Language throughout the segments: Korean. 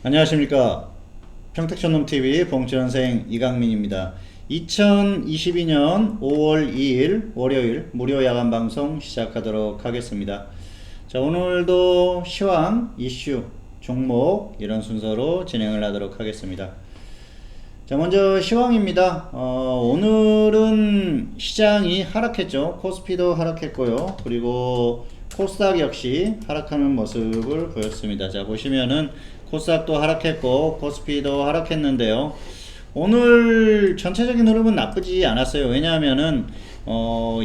안녕하십니까. 평택촌놈TV 봉지선생 이강민입니다. 2022년 5월 2일 월요일 무료 야간 방송 시작하도록 하겠습니다. 자, 오늘도 시황, 이슈, 종목 이런 순서로 진행을 하도록 하겠습니다. 자, 먼저 시황입니다. 오늘은 시장이 하락했죠. 코스피도 하락했고요. 그리고 코스닥 역시 하락하는 모습을 보였습니다. 자, 보시면은 코스닥도 하락했고 코스피도 하락했는데요. 오늘 전체적인 흐름은 나쁘지 않았어요. 왜냐하면은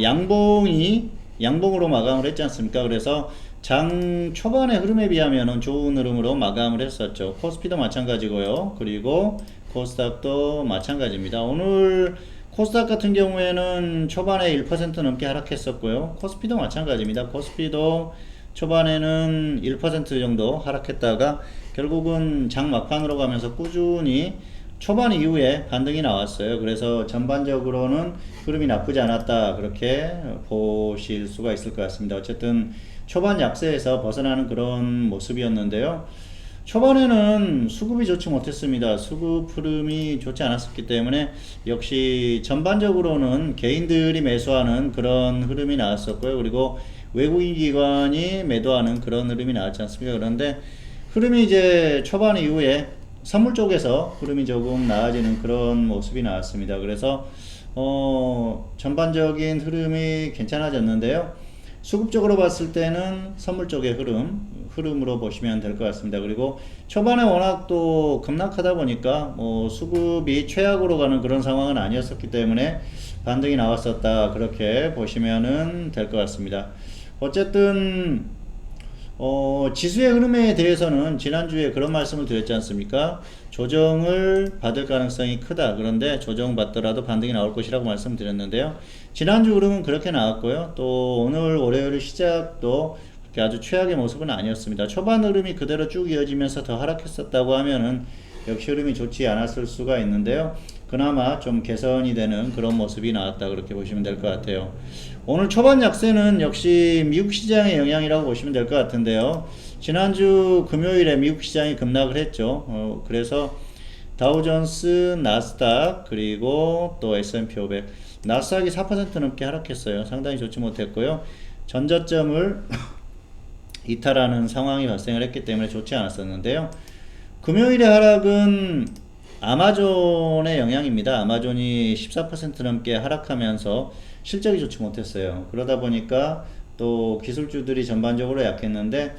양봉으로 마감을 했지 않습니까? 그래서 장 초반의 흐름에 비하면은 좋은 흐름으로 마감을 했었죠. 코스피도 마찬가지고요. 그리고 코스닥도 마찬가지입니다. 오늘 코스닥 같은 경우에는 초반에 1% 넘게 하락했었고요. 코스피도 마찬가지입니다. 코스피도 초반에는 1% 정도 하락했다가 결국은 장 막판으로 가면서 꾸준히 초반 이후에 반등이 나왔어요. 그래서 전반적으로는 흐름이 나쁘지 않았다, 그렇게 보실 수가 있을 것 같습니다. 어쨌든 초반 약세에서 벗어나는 그런 모습이었는데요. 초반에는 수급이 좋지 못했습니다. 수급 흐름이 좋지 않았기 때문에 역시 전반적으로는 개인들이 매수하는 그런 흐름이 나왔었고요. 그리고 외국인 기관이 매도하는 그런 흐름이 나왔지 않습니까? 그런데 흐름이 이제 초반 이후에 선물 쪽에서 흐름이 조금 나아지는 그런 모습이 나왔습니다. 그래서 전반적인 흐름이 괜찮아졌는데요. 수급적으로 봤을 때는 선물 쪽의 흐름으로 보시면 될 것 같습니다. 그리고 초반에 워낙 또 급락하다 보니까 수급이 최악으로 가는 그런 상황은 아니었었기 때문에 반등이 나왔었다, 그렇게 보시면 될 것 같습니다. 어쨌든 지수의 흐름에 대해서는 지난주에 그런 말씀을 드렸지 않습니까? 조정을 받을 가능성이 크다. 그런데 조정받더라도 반등이 나올 것이라고 말씀드렸는데요. 지난주 흐름은 그렇게 나왔고요. 또 오늘 월요일 시작도 그렇게 아주 최악의 모습은 아니었습니다. 초반 흐름이 그대로 쭉 이어지면서 더 하락했었다고 하면은 역시 흐름이 좋지 않았을 수가 있는데요. 그나마 좀 개선이 되는 그런 모습이 나왔다, 그렇게 보시면 될 것 같아요. 오늘 초반 약세는 역시 미국 시장의 영향이라고 보시면 될 것 같은데요. 지난주 금요일에 미국 시장이 급락을 했죠. 그래서 다우존스, 나스닥, 그리고 또 S&P 500, 나스닥이 4% 넘게 하락했어요. 상당히 좋지 못했고요. 전저점을 이탈하는 상황이 발생을 했기 때문에 좋지 않았었는데요. 금요일의 하락은 아마존의 영향입니다. 아마존이 14% 넘게 하락하면서 실적이 좋지 못했어요. 그러다 보니까 또 기술주들이 전반적으로 약했는데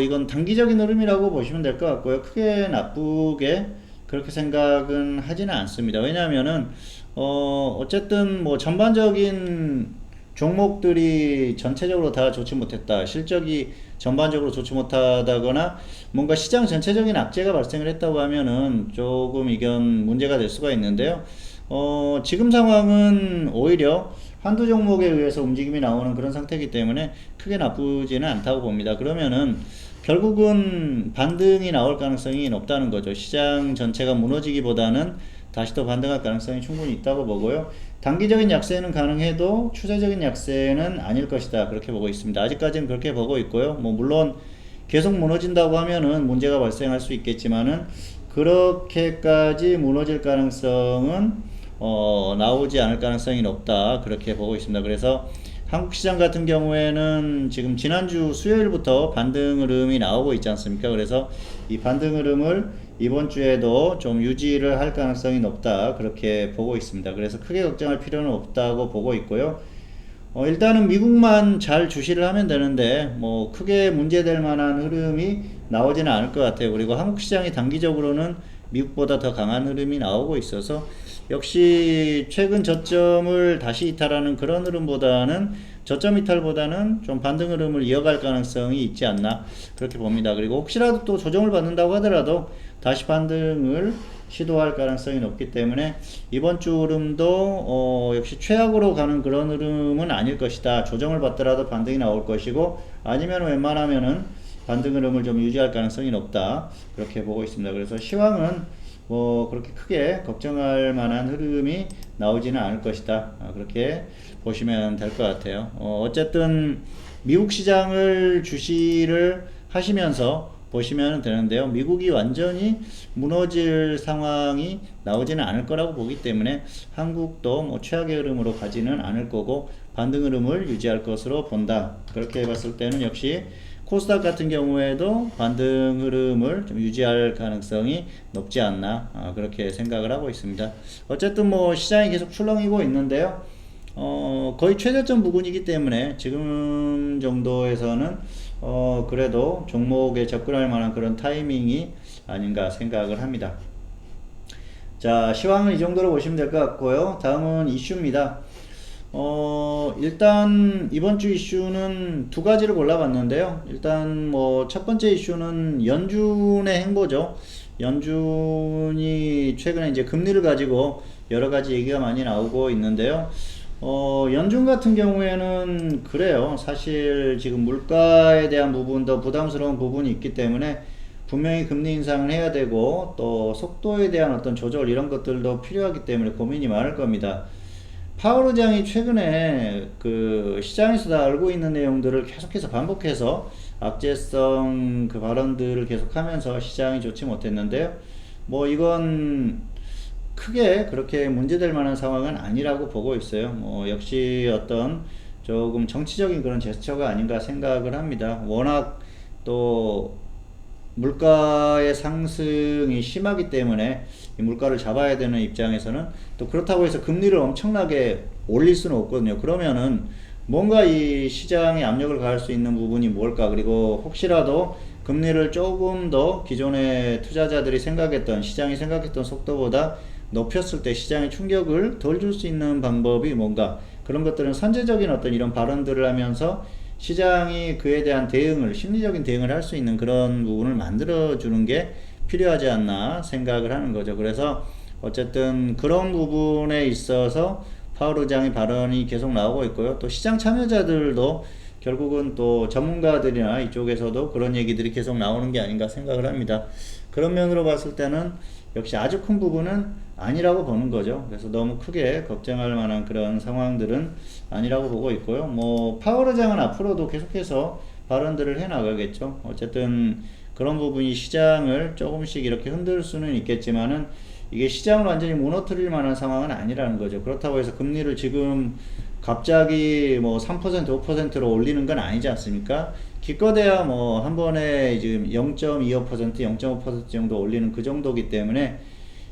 이건 단기적인 흐름이라고 보시면 될 것 같고요. 크게 나쁘게 그렇게 생각은 하지는 않습니다. 왜냐하면은 어쨌든 전반적인 종목들이 전체적으로 다 좋지 못했다, 실적이 전반적으로 좋지 못하다거나 뭔가 시장 전체적인 악재가 발생을 했다고 하면은 조금 이건 문제가 될 수가 있는데요. 지금 상황은 오히려 한두 종목에 의해서 움직임이 나오는 그런 상태이기 때문에 크게 나쁘지는 않다고 봅니다. 그러면은 결국은 반등이 나올 가능성이 높다는 거죠. 시장 전체가 무너지기보다는 다시 또 반등할 가능성이 충분히 있다고 보고요. 단기적인 약세는 가능해도 추세적인 약세는 아닐 것이다, 그렇게 보고 있습니다. 아직까지는 그렇게 보고 있고요. 물론 계속 무너진다고 하면은 문제가 발생할 수 있겠지만은 그렇게까지 무너질 가능성은 나오지 않을 가능성이 높다, 그렇게 보고 있습니다. 그래서 한국 시장 같은 경우에는 지금 지난주 수요일부터 반등 흐름이 나오고 있지 않습니까? 그래서 이 반등 흐름을 이번 주에도 좀 유지를 할 가능성이 높다, 그렇게 보고 있습니다. 그래서 크게 걱정할 필요는 없다고 보고 있고요. 일단은 미국만 잘 주시를 하면 되는데 크게 문제될 만한 흐름이 나오지는 않을 것 같아요. 그리고 한국 시장이 단기적으로는 미국보다 더 강한 흐름이 나오고 있어서 역시 최근 저점을 다시 이탈하는 그런 흐름보다는, 저점 이탈보다는 좀 반등 흐름을 이어갈 가능성이 있지 않나, 그렇게 봅니다. 그리고 혹시라도 또 조정을 받는다고 하더라도 다시 반등을 시도할 가능성이 높기 때문에 이번 주 흐름도 역시 최악으로 가는 그런 흐름은 아닐 것이다. 조정을 받더라도 반등이 나올 것이고, 아니면 웬만하면은 반등 흐름을 좀 유지할 가능성이 높다, 그렇게 보고 있습니다. 그래서 시황은 그렇게 크게 걱정할 만한 흐름이 나오지는 않을 것이다, 그렇게 보시면 될 것 같아요. 어쨌든 미국 시장을 주시를 하시면서 보시면 되는데요. 미국이 완전히 무너질 상황이 나오지는 않을 거라고 보기 때문에 한국도 뭐 최악의 흐름으로 가지는 않을 거고 반등 흐름을 유지할 것으로 본다. 그렇게 봤을 때는 역시 코스닥 같은 경우에도 반등 흐름을 좀 유지할 가능성이 높지 않나, 그렇게 생각을 하고 있습니다. 어쨌든 뭐 시장이 계속 출렁이고 있는데요. 거의 최저점 부근이기 때문에 지금 정도에서는 그래도 종목에 접근할 만한 그런 타이밍이 아닌가 생각을 합니다. 자, 시황은 이 정도로 보시면 될 것 같고요. 다음은 이슈입니다. 일단 이번 주 이슈는 두 가지를 골라봤는데요. 일단 뭐 첫 번째 이슈는 연준의 행보죠. 연준이 최근에 이제 금리를 가지고 여러 가지 얘기가 많이 나오고 있는데요. 연준 같은 경우에는 그래요. 사실 지금 물가에 대한 부분도 부담스러운 부분이 있기 때문에 분명히 금리 인상을 해야 되고 또 속도에 대한 어떤 조절 이런 것들도 필요하기 때문에 고민이 많을 겁니다. 파월 의장이 최근에 그 시장에서 다 알고 있는 내용들을 계속해서 반복해서 악재성 그 발언들을 계속하면서 시장이 좋지 못했는데요. 뭐 이건 크게 그렇게 문제될 만한 상황은 아니라고 보고 있어요. 뭐 역시 어떤 조금 정치적인 그런 제스처가 아닌가 생각을 합니다. 워낙 또 물가의 상승이 심하기 때문에 이 물가를 잡아야 되는 입장에서는 또 그렇다고 해서 금리를 엄청나게 올릴 수는 없거든요. 그러면은 뭔가 이 시장에 압력을 가할 수 있는 부분이 뭘까? 그리고 혹시라도 금리를 조금 더 기존의 투자자들이 생각했던, 시장이 생각했던 속도보다 높였을 때 시장에 충격을 덜 줄 수 있는 방법이 뭔가, 그런 것들은 선제적인 어떤 이런 발언들을 하면서 시장이 그에 대한 대응을, 심리적인 대응을 할 수 있는 그런 부분을 만들어 주는 게 필요하지 않나 생각을 하는 거죠. 그래서 어쨌든 그런 부분에 있어서 파월 의장의 발언이 계속 나오고 있고요. 또 시장 참여자들도 결국은 또 전문가들이나 이쪽에서도 그런 얘기들이 계속 나오는 게 아닌가 생각을 합니다. 그런 면으로 봤을 때는 역시 아주 큰 부분은 아니라고 보는 거죠. 그래서 너무 크게 걱정할 만한 그런 상황들은 아니라고 보고 있고요. 뭐 파월 의장은 앞으로도 계속해서 발언들을 해 나가겠죠. 어쨌든 그런 부분이 시장을 조금씩 이렇게 흔들 수는 있겠지만은 이게 시장을 완전히 무너뜨릴 만한 상황은 아니라는 거죠. 그렇다고 해서 금리를 지금 갑자기 뭐 3% 5%로 올리는 건 아니지 않습니까? 기껏해야 뭐 한 번에 지금 0.25% 0.5% 정도 올리는 그 정도기 때문에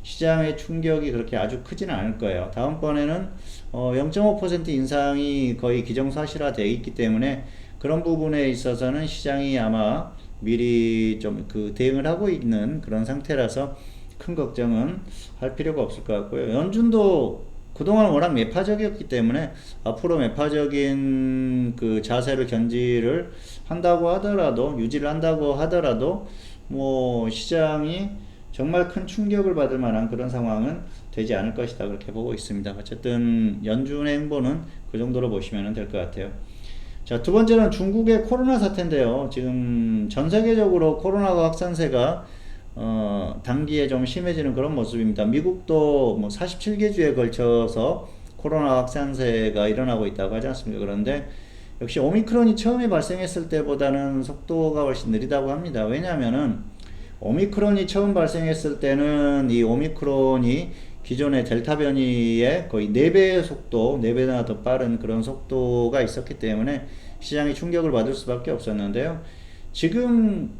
시장의 충격이 그렇게 아주 크지는 않을 거예요. 다음번에는 0.5% 인상이 거의 기정사실화 되어 있기 때문에 그런 부분에 있어서는 시장이 아마 미리 좀 그 대응을 하고 있는 그런 상태라서 큰 걱정은 할 필요가 없을 것 같고요. 연준도 그동안 워낙 매파적이었기 때문에 앞으로 매파적인 그 자세를 견지를 한다고 하더라도, 유지를 한다고 하더라도 뭐 시장이 정말 큰 충격을 받을 만한 그런 상황은 되지 않을 것이다, 그렇게 보고 있습니다. 어쨌든 연준의 행보는 그 정도로 보시면 될 것 같아요. 자, 두 번째는 중국의 코로나 사태인데요. 지금 전 세계적으로 코로나 확산세가 단기에 좀 심해지는 그런 모습입니다. 미국도 뭐 47개 주에 걸쳐서 코로나 확산세가 일어나고 있다고 하지 않습니까? 그런데 역시 오미크론이 처음에 발생했을 때보다는 속도가 훨씬 느리다고 합니다. 왜냐하면은 오미크론이 처음 발생했을 때는 이 오미크론이 기존의 델타 변이의 거의 4배의 속도, 4배나 더 빠른 그런 속도가 있었기 때문에 시장이 충격을 받을 수밖에 없었는데요. 지금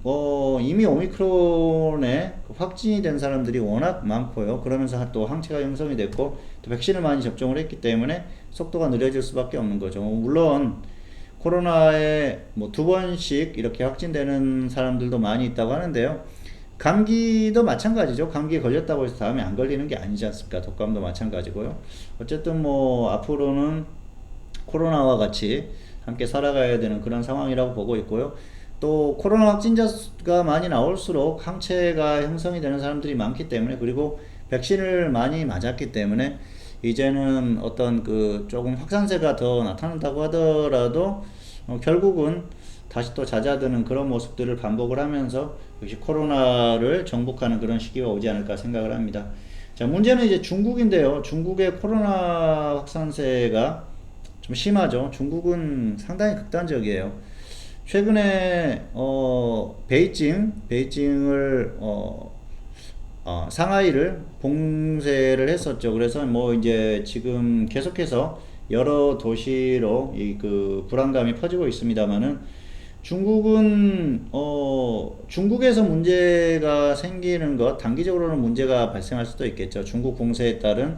이미 오미크론에 확진이 된 사람들이 워낙 많고요. 그러면서 또 항체가 형성이 됐고 또 백신을 많이 접종을 했기 때문에 속도가 느려질 수밖에 없는 거죠. 물론 코로나에 뭐 2번씩 이렇게 확진되는 사람들도 많이 있다고 하는데요. 감기도 마찬가지죠. 감기에 걸렸다고 해서 다음에 안 걸리는 게 아니지 않습니까? 독감도 마찬가지고요. 어쨌든 뭐 앞으로는 코로나와 같이 함께 살아가야 되는 그런 상황이라고 보고 있고요. 또 코로나 확진자가 많이 나올수록 항체가 형성이 되는 사람들이 많기 때문에, 그리고 백신을 많이 맞았기 때문에 이제는 어떤 그 조금 확산세가 더 나타난다고 하더라도 결국은 다시 또 잦아드는 그런 모습들을 반복을 하면서 역시 코로나를 정복하는 그런 시기가 오지 않을까 생각을 합니다. 자, 문제는 이제 중국인데요. 중국의 코로나 확산세가 좀 심하죠. 중국은 상당히 극단적이에요. 최근에 베이징을 상하이를 봉쇄를 했었죠. 그래서 뭐 이제 지금 계속해서 여러 도시로 이 그 불안감이 퍼지고 있습니다만은 중국은 중국에서 문제가 생기는 것, 단기적으로는 문제가 발생할 수도 있겠죠. 중국 공세에 따른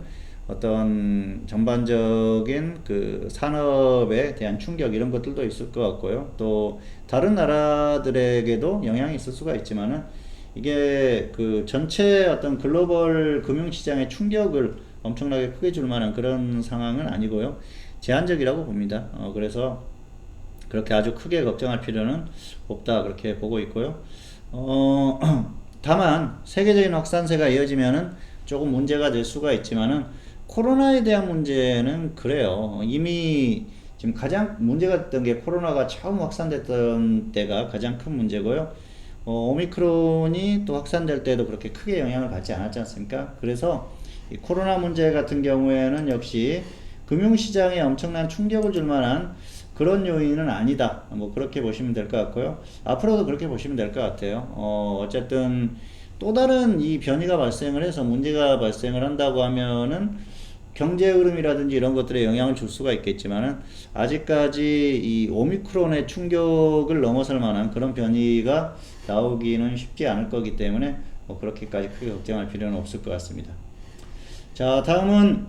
어떤 전반적인 그 산업에 대한 충격 이런 것들도 있을 것 같고요. 또 다른 나라들에게도 영향이 있을 수가 있지만은 이게 그 전체 어떤 글로벌 금융시장의 충격을 엄청나게 크게 줄 만한 그런 상황은 아니고요. 제한적이라고 봅니다. 그래서 그렇게 아주 크게 걱정할 필요는 없다 그렇게 보고 있고요. 다만 세계적인 확산세가 이어지면은 조금 문제가 될 수가 있지만은 코로나에 대한 문제는 그래요. 이미 지금 가장 문제가 됐던 게 코로나가 처음 확산됐던 때가 가장 큰 문제고요. 오미크론이 또 확산될 때도 그렇게 크게 영향을 받지 않았지 않습니까? 그래서 이 코로나 문제 같은 경우에는 역시 금융시장에 엄청난 충격을 줄 만한 그런 요인은 아니다. 뭐 그렇게 보시면 될 것 같고요. 앞으로도 그렇게 보시면 될 것 같아요. 어쨌든 또 다른 이 변이가 발생을 해서 문제가 발생을 한다고 하면은 경제 흐름이라든지 이런 것들에 영향을 줄 수가 있겠지만은 아직까지 이 오미크론의 충격을 넘어설 만한 그런 변이가 나오기는 쉽지 않을 거기 때문에 뭐 그렇게까지 크게 걱정할 필요는 없을 것 같습니다. 자, 다음은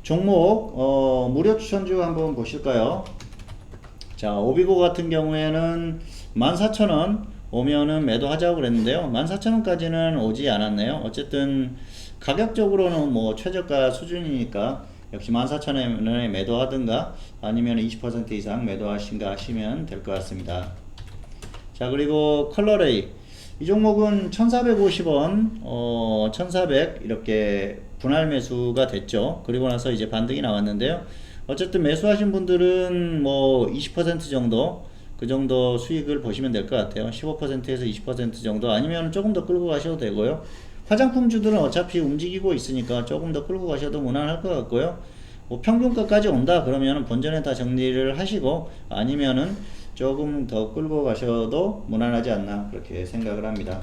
종목 무료 추천주 한번 보실까요? 자, 오비고 같은 경우에는 14,000원 오면은 매도하자고 그랬는데요. 14,000원까지는 오지 않았네요. 어쨌든 가격적으로는 뭐 최저가 수준이니까 역시 14,000원에 매도하든가 아니면 20% 이상 매도하신가 하시면 될 것 같습니다. 자, 그리고 컬러레이 이 종목은 1450원 1400 이렇게 분할 매수가 됐죠. 그리고 나서 이제 반등이 나왔는데요. 어쨌든 매수하신 분들은 뭐 20% 정도 그 정도 수익을 보시면 될 것 같아요. 15%에서 20% 정도 아니면 조금 더 끌고 가셔도 되고요. 화장품주들은 어차피 움직이고 있으니까 조금 더 끌고 가셔도 무난할 것 같고요. 뭐 평균가까지 온다 그러면 본전에 다 정리를 하시고 아니면은 조금 더 끌고 가셔도 무난하지 않나 그렇게 생각을 합니다.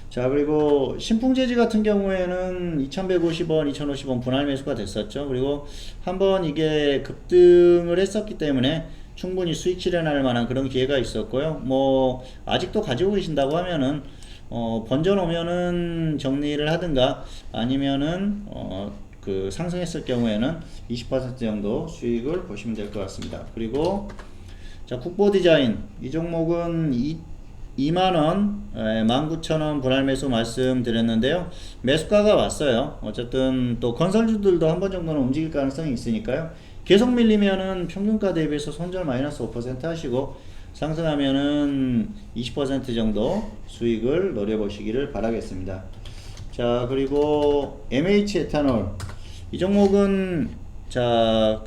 자, 그리고 신풍재지 같은 경우에는 2150원, 2050원 분할 매수가 됐었죠. 그리고 한번 이게 급등을 했었기 때문에 충분히 수익 실현할 만한 그런 기회가 있었고요. 뭐 아직도 가지고 계신다고 하면은 번전 오면은 정리를 하든가 아니면은 그 상승했을 경우에는 20% 정도 수익을 보시면 될 것 같습니다. 그리고 자, 국보디자인 이 종목은 2만원 19,000원 분할 매수 말씀드렸는데요. 매수가가 왔어요. 어쨌든 또 건설주들도 한 번 정도는 움직일 가능성이 있으니까요. 계속 밀리면은 평균가 대비해서 손절 마이너스 5% 하시고 상승하면은 20% 정도 수익을 노려보시기를 바라겠습니다. 자, 그리고 MH 에탄올 이 종목은 자,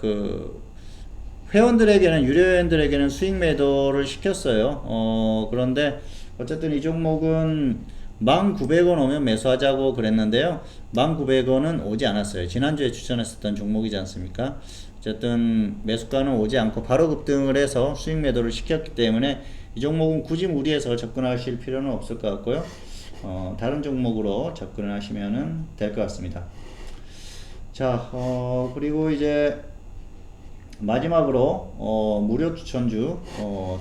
회원들에게는 유료 회원들에게는 수익 매도를 시켰어요. 그런데 어쨌든 이 종목은 1900원 오면 매수하자고 그랬는데요. 1900원은 오지 않았어요. 지난주에 추천했었던 종목이지 않습니까? 어쨌든 매수가는 오지 않고 바로 급등을 해서 수익 매도를 시켰기 때문에 이 종목은 굳이 무리해서 접근하실 필요는 없을 것 같고요. 다른 종목으로 접근을 하시면 될 것 같습니다. 자, 그리고 이제 마지막으로 무료 추천주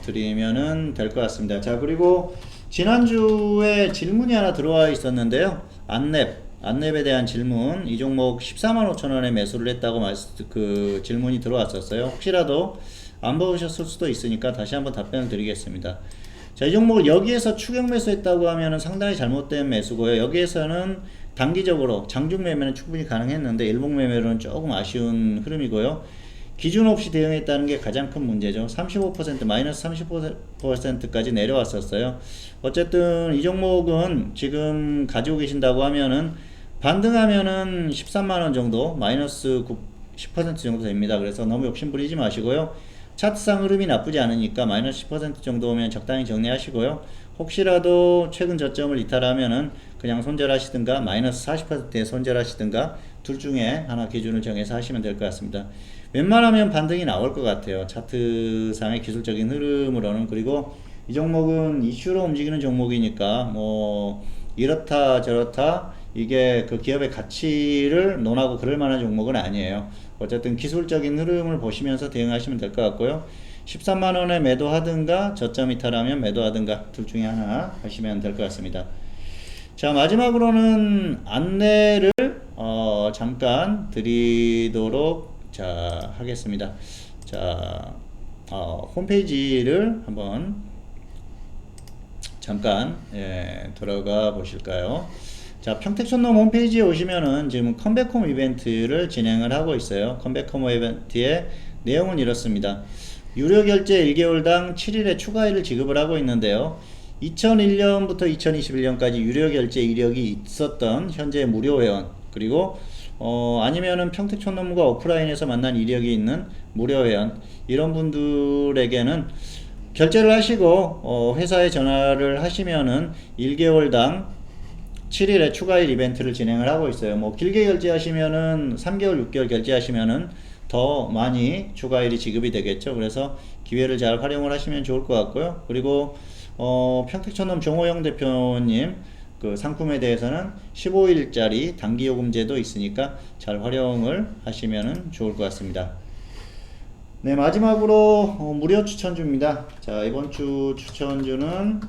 드리면은 될 것 같습니다. 자, 그리고 지난주에 질문이 하나 들어와 있었는데요. 안랩에 대한 질문, 이 종목 145,000원에 매수를 했다고 그 질문이 들어왔었어요. 혹시라도 안 보셨을 수도 있으니까 다시 한번 답변을 드리겠습니다. 자, 이 종목을 여기에서 추격 매수했다고 하면은 상당히 잘못된 매수고요. 여기에서는 단기적으로 장중 매매는 충분히 가능했는데 일봉 매매로는 조금 아쉬운 흐름이고요. 기준 없이 대응했다는 게 가장 큰 문제죠. 35% 마이너스 30%까지 내려왔었어요. 어쨌든 이 종목은 지금 가지고 계신다고 하면은 반등하면은 13만원 정도 마이너스 10% 정도 됩니다. 그래서 너무 욕심 부리지 마시고요. 차트상 흐름이 나쁘지 않으니까 마이너스 10% 정도 오면 적당히 정리하시고요. 혹시라도 최근 저점을 이탈하면은 그냥 손절하시든가 마이너스 40%에 손절하시든가 둘 중에 하나 기준을 정해서 하시면 될 것 같습니다. 웬만하면 반등이 나올 것 같아요. 차트상의 기술적인 흐름으로는. 그리고 이 종목은 이슈로 움직이는 종목이니까 뭐 이렇다 저렇다 이게 그 기업의 가치를 논하고 그럴 만한 종목은 아니에요. 어쨌든 기술적인 흐름을 보시면서 대응하시면 될 것 같고요. 13만원에 매도하든가 저점 이탈하면 매도하든가 둘 중에 하나 하시면 될 것 같습니다. 자, 마지막으로는 안내를 잠깐 드리도록 하겠습니다. 자, 홈페이지를 한번 잠깐 들어가 보실까요? 자, 평택촌놈 홈페이지에 오시면은 지금 컴백홈 이벤트를 진행을 하고 있어요. 컴백홈 이벤트의 내용은 이렇습니다. 유료 결제 1개월당 7일의 추가일을 지급을 하고 있는데요. 2001년부터 2021년까지 유료 결제 이력이 있었던 현재 무료 회원, 그리고 아니면은 평택촌놈과 오프라인에서 만난 이력이 있는 무료 회원, 이런 분들에게는 결제를 하시고 회사에 전화를 하시면은 1개월당 7일의 추가일 이벤트를 진행을 하고 있어요. 뭐 길게 결제하시면은 3개월, 6개월 결제하시면은 더 많이 추가일이 지급이 되겠죠. 그래서 기회를 잘 활용을 하시면 좋을 것 같고요. 그리고 평택촌놈 정호영 대표님 그 상품에 대해서는 15일짜리 단기요금제도 있으니까 잘 활용을 하시면 좋을 것 같습니다. 네, 마지막으로 무료 추천주입니다. 자, 이번 주 추천주는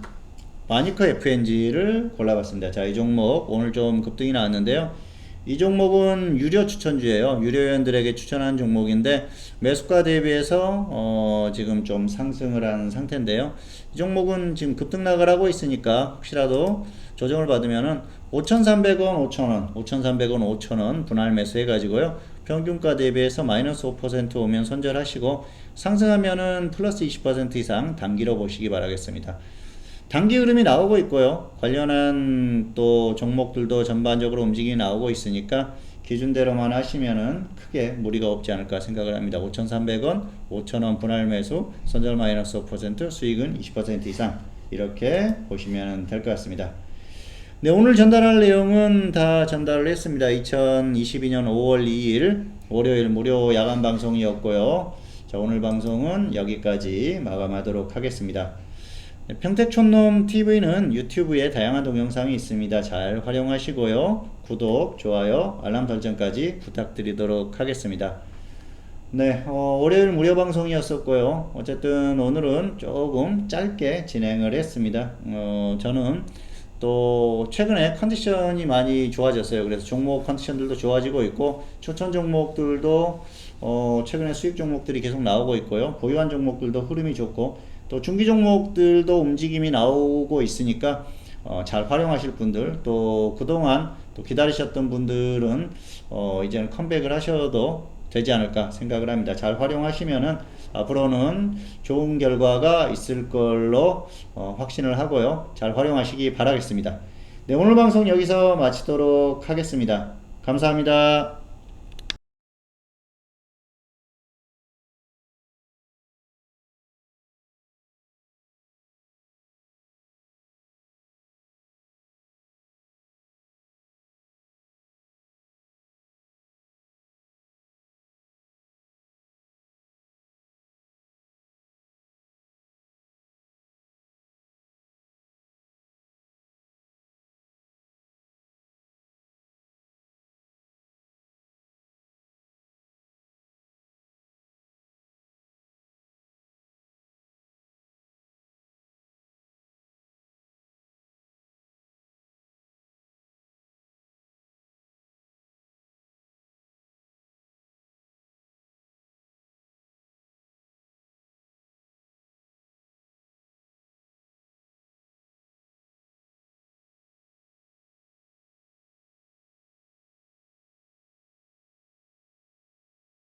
마니커 FNG를 골라봤습니다. 자, 이 종목 오늘 좀 급등이 나왔는데요. 이 종목은 유료 추천주예요. 유료 회원들에게 추천한 종목인데 매수가 대비해서 지금 좀 상승을 하는 상태인데요. 이 종목은 지금 급등 나가라고 있으니까 혹시라도 조정을 받으면은 5,300원, 5,000원, 5,300원, 5,000원 분할 매수해 가지고요. 평균가 대비해서 마이너스 5% 오면 손절하시고 상승하면은 플러스 20% 이상 단기로 보시기 바라겠습니다. 단기 흐름이 나오고 있고요. 관련한 또 종목들도 전반적으로 움직임이 나오고 있으니까 기준대로만 하시면은 크게 무리가 없지 않을까 생각을 합니다. 5,300원, 5,000원 분할 매수, 손절 마이너스 5%, 수익은 20% 이상 이렇게 보시면 될 것 같습니다. 네, 오늘 전달할 내용은 다 전달을 했습니다. 2022년 5월 2일 월요일 무료 야간 방송이었고요. 자, 오늘 방송은 여기까지 마감하도록 하겠습니다. 평택촌놈 TV는 유튜브에 다양한 동영상이 있습니다. 잘 활용하시고요. 구독, 좋아요, 알람 설정까지 부탁드리도록 하겠습니다. 네, 월요일 무료 방송이었었고요. 어쨌든 오늘은 조금 짧게 진행을 했습니다. 저는 또 최근에 컨디션이 많이 좋아졌어요. 그래서 종목 컨디션들도 좋아지고 있고 추천 종목들도 최근에 수익 종목들이 계속 나오고 있고요. 보유한 종목들도 흐름이 좋고 또 중기 종목들도 움직임이 나오고 있으니까 잘 활용하실 분들, 또 그동안 또 기다리셨던 분들은 이제는 컴백을 하셔도 되지 않을까 생각을 합니다. 잘 활용하시면은 앞으로는 좋은 결과가 있을 걸로 확신을 하고요. 잘 활용하시기 바라겠습니다. 네, 오늘 방송 여기서 마치도록 하겠습니다. 감사합니다.